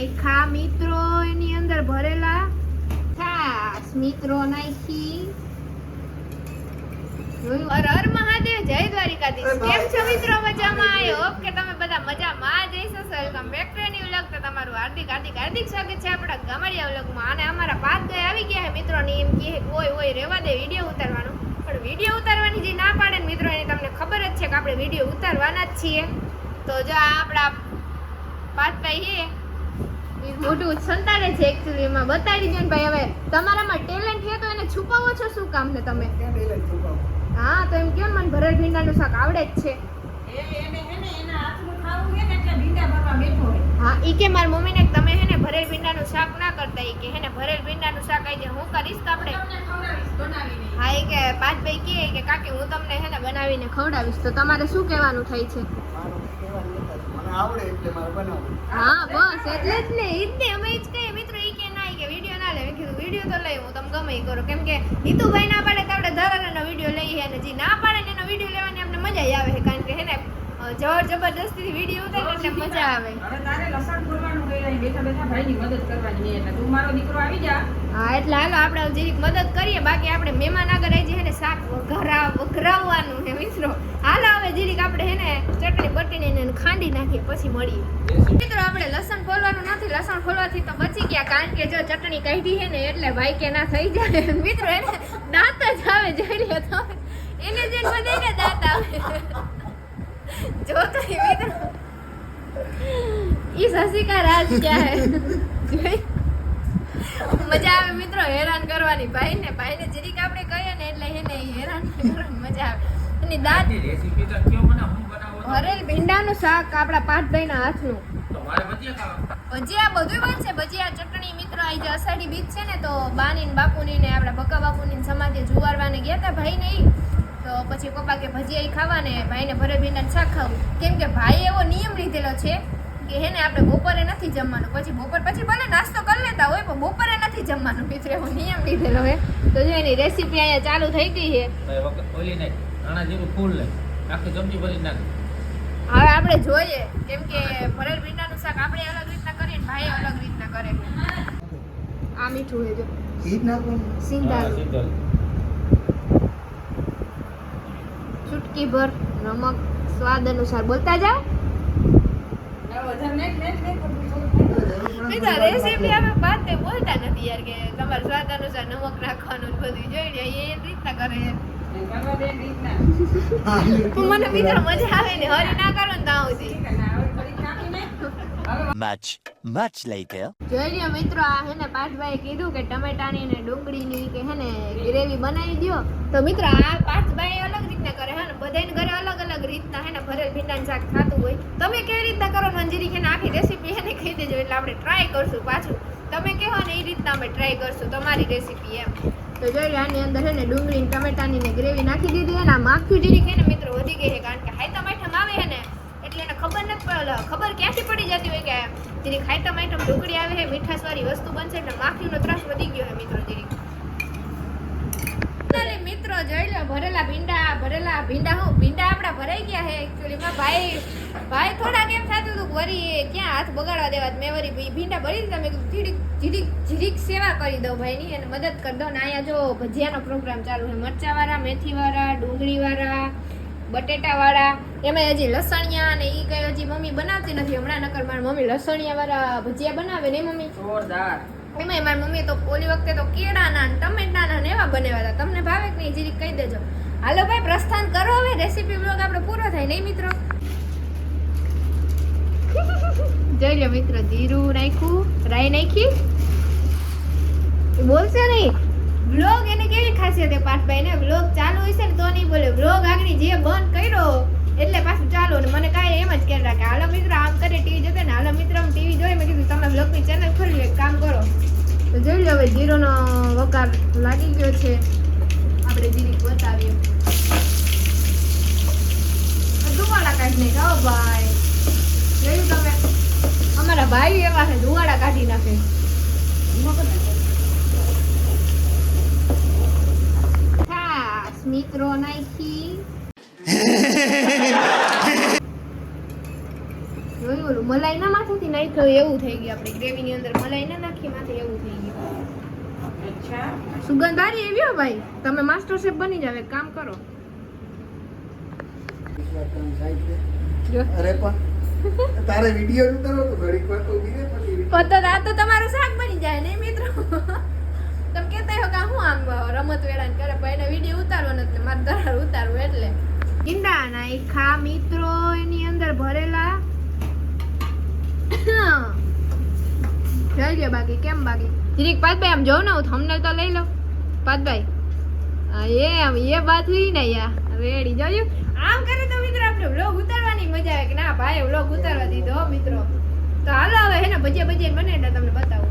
નાખ્યા મિત્રો એની અંદર ભરેલા છાશ મિત્રો નાખી. હર હર મહાદેવ, જય દ્વારિકાધીશ. કેમ છો મિત્રો? મજામાં? આઈ હોપ કે તમે બધા મજામાં જ હશો. Welcome back to new vlog. તો તમારું હાર્દિક સ્વાગત છે આપણા ગામડિયા વ્લોગમાં. અને અમારા પાત ગયા આવી ગયા છે મિત્રો ને એમ કહે ઓય રેવા દે વિડીયો ઉતારવાનું. પણ વિડીયો ઉતારવાની જે ના પાડે ને મિત્રો એની તમને ખબર જ છે કે આપણે વિડીયો ઉતારવાના જ છીએ. તો જો આપણા પાતભાઈ છે મોટું સંતાડે છે એકચ્યુઅલી માં બતાડી દો ને ભાઈ. હવે તમારામાં ટેલેન્ટ છે તો એને છુપાવો છો શું કામ ને તમે? હા તો એમ કેમ મને ભરેલ ભીંડાનું શાક આવડે જ છે. હા ઈ કે મારી મમ્મીને તમે હે ને ભરેલ ભીંડાનું શાક ના કરતા. ઈ કે હે ને ભરેલ ભીંડાનું શાક આજે હું કરીશ તો આપણે હા ઈ કે પાછભાઈ કે કાકી હું તમને હે ને બનાવીને ખવડાવીશ. તો તમારે શું કહેવાનું થાય છે? હા બસ એટલે જ ને ઈ જ ને અમે ઈ જ કહીએ મિત્રો. ઈ કે ના ઈ કે વિડીયો ના લે. મેં કીધું વિડીયો તો લઈ હું તમે ગમે ઈ કરો. કેમ કે નીતુભાઈ ના પાડે તો આપણે ધરારાનો વિડીયો લઈએ અને જે ના પાડે ને એનો વિડીયો લેવાની આપણે મજા આવે છે. કારણ કે હે ને જબરદસ્તી વિડીયો ઉતારે એટલે મજા આવે. હવે તારે લસણ ફોલવાનું કઈ બેઠા બેઠા ભાઈની મદદ કરવાની એટલે તું મારો દીકરો આવી જા. હા એટલે હાલો આપણે જરીક મદદ કરીએ. બાકી આપણે મહેમાન આગળ આવી છે ને શાક વઘરાવવાનું છે મિત્રો. હાલો હવે જરીક આપણે હે ને ચટણી બટણી ને ખાંડી નાખીએ પછી મળીએ મિત્રો. આપણે લસણ ફોલવાનું નથી. લસણ ફોલવાથી તો બચી ગયા. કારણ કે જો ચટણી કાઢી છે ને એટલે ભાઈ કે ના થઈ જાય મિત્રો. એને દાંત જ આવે જોઈ લે તો એને જે બધાને દાંત આવે જો કઈ મિત્રો ઈ શશી કા રાજ ક્યાં હે મજા આવે મિત્રો હેરાન કરવાની. ભાઈને જરીક આપણે કહીએ ને એટલે એને હેરાન કરવાની મજા આવે. એની દાંત રેસીપી તો કયો મને હું બનાવો. ભરેલ ભીંડાનું શાક આપણા પાઠભાઈના હાથનું. તો મારે ભજીયા ખાવા. ભજીયા બધું બનશે. ભજીયા ચટણી મિત્રો આજે અષાઢી બીજ છે ને તો બાની ને બાપુની ને આપણા બકા બાપુની સમાધિ જુવારવાને ગયા હતા ભાઈ ને. તો પછી પપ્પા કે ભજીયા ખાવા ને ભાઈને ભરેલ ભીંડાનું શાક ખાવું. કેમ કે ભાઈ એવો નિયમ લીધેલો છે કે હે ને આપણે બપોરે નથી જમવાનું. પછી બપોર પછી ભલે નાસ્તો કરી લેતા હોય પણ બપોરે નથી જમવાનું મિત્રો. એવો નિયમ લીધેલો હે. તો જો એની રેસીપી અહીંયા ચાલુ થઈ ગઈ છે. ઓલી નાખ નાના જેવું ફૂલ લે આખી ચમચી ભરી નાખ. હવે આપણે જોઈએ કેમ કે ભરેલ ભીંડાનું શાક આપણે અલગ રીતના કરીએ ને ભાઈ અલગ રીતના કરે. આ મીઠું હે જો સિંધાલ ચુટકી ભર નમક સ્વાદ અનુસાર બોલતા જાઓ. રેસીપી અમે બાતે બોલતા નથી યાર કે તમારે સ્વાદ અનુસાર નમક નાખવાનું બધું જોઈ લે એ રીતના કરે. મને મિત્રો મજા આવે ને હરી ના કરો ને ત્યાં સુધી. much later. જોઈ લ્યો મિત્રો આ હે ને પાઠભાઈ કીધું કે ટમેટાની ને ડુંગળીની કે હે ને ગ્રેવી બનાવી દો. તો મિત્રો આ પાઠભાઈ અલગ રીતના કરે હે ને બધાને ઘરે અલગ અલગ રીતના હે ને ભરેલ ભીંડાનું શાક ખાતું હોય. તમે કેવી રીતના કરો મંજરી કે આખી રેસીપી હે ને કહી દેજો એટલે આપણે ટ્રાય કરશું. પાછું તમે કહો ને એ રીતના અમે ટ્રાય કરશું તમારી રેસીપી એમ. તો જોઈ લો આની અંદર હે ને ડુંગળી ટમેટાની ને ગ્રેવી નાખી દીધી. એના માખું જરીક હે ને મિત્રો વધી ગઈ છે. કારણ કે હાઈતમ આઈટમ આવે હે ને એટલે એને ખબર ક્યાંથી પડી જતી હોય કે જરીક હાઈતમ આઈટમ ઢોકળી આવે છે મીઠાસવાળી વસ્તુ બનશે એટલે માખીનો ત્રાસ વધી ગયો છે મિત્રો જરીક. મિત્રો જોઈ લો ભરેલા ભીંડા આપણા ભરાઈ ગયા છે એકચ્યુઅલી માં. ભાઈ થોડાક એમ થતું હતું વરી ક્યાં હાથ બગાડવા દેવા. મેં વરી ભીંડા ભરી દીધા. મેં કીધું જીરીક સેવા કરી દઉં ભાઈની અને મદદ કરી દઉં. ને અહીંયા જો ભજીયાનો પ્રોગ્રામ ચાલુ છે. મરચાવાળા, મેથીવાળા, ડુંગળીવાળા, બટેટાવાળા. એમાં હજી લસણિયા અને એ કઈ હજી મમ્મી બનાવતી નથી હમણાં. નકર મારી મમ્મી લસણિયાવાળા ભજીયા બનાવે ને મમ્મી જોરદાર. એમાં મારી મમ્મીએ તો ઓલી વખતે તો કેળાના ટમેટાના ને એવા બનાવ્યા હતા. તમને ભાવે કે નહીં જીરીક કહી દેજો. હાલો ભાઈ પ્રસ્થાન કરો હવે. રેસીપી બ્લોગ આપણે પૂરો થાય નહીં મિત્રો. જોઈ લો મિત્રો જીરું નાખ્યું, રાઈ નાખી. બોલશે નહીં. બ્લોગ એને કેવી ખાસિયત છે પાઠભાઈ ને બ્લોગ ચાલુ હશે ને તો નહીં બોલે. બ્લોગ આગળ જે બંધ કર્યો એટલે પાછું ચાલુ. ને મને કાંઈ એમ જ કે રાખે હાલો મિત્રો આમ કરે ટીવી જોતે ને હાલો મિત્રો આમ ટીવી જોઈ. મેં કીધું તમે બ્લોગની ચેનલ ખોલી એક કામ કરો. તો જોઈ લો હવે જીરોનો વઘાર લાગી ગયો છે. આપણે જીરીક બતાવીએ. ધુવાડા કાઢી નાખો ભાઈ. જોયું તમે અમારા ભાઈ એવા છે ધુવાડા કાઢી નાખે. ખાસ મિત્રો નાખી જોયું ઓલું મલાઈ ના માથેથી નાખ્યું એવું થઈ ગયું. આપણે ગ્રેવીની અંદર મલાઈ ના નાખી માથે એવું થઈ ગયું. અચ્છા સુગંધ સારી એવી હો ભાઈ. તમે માસ્ટર શેફ બની જાવ, એક કામ કરો. જો. અરે પણ તારે વિડિયો ઉતારો તો ઘડીક વાર તો ઉભી રહે પછી પતો આ તો તમારું શાક બની જાય ને મિત્રો. તમે કહેતા હો કે હું આમ રમત વેળાને કરે પણ એને વિડીયો ઉતારવાનો એટલે મારે દરાર ઉતારવું એટલે ઈંડા નાખ્યા મિત્રો એની અંદર ભરેલા. જોઈ લો બાકી કેમ બાકી જીરીક પાતભાઈ આમ જોઉં ને હું થંબનેલ તો લઈ લો પાતભાઈ. હા એ બાત હુઈ ને યાર રેડી જોયું આમ કરે તો મિત્રો આપણે વ્લોગ ઉતારવાની મજા આવે કે ના ભાઈ વ્લોગ ઉતારવા દીધો હો મિત્રો. તો હાલો હવે હે ને ભજીયા બનાવીને તમને બતાવું.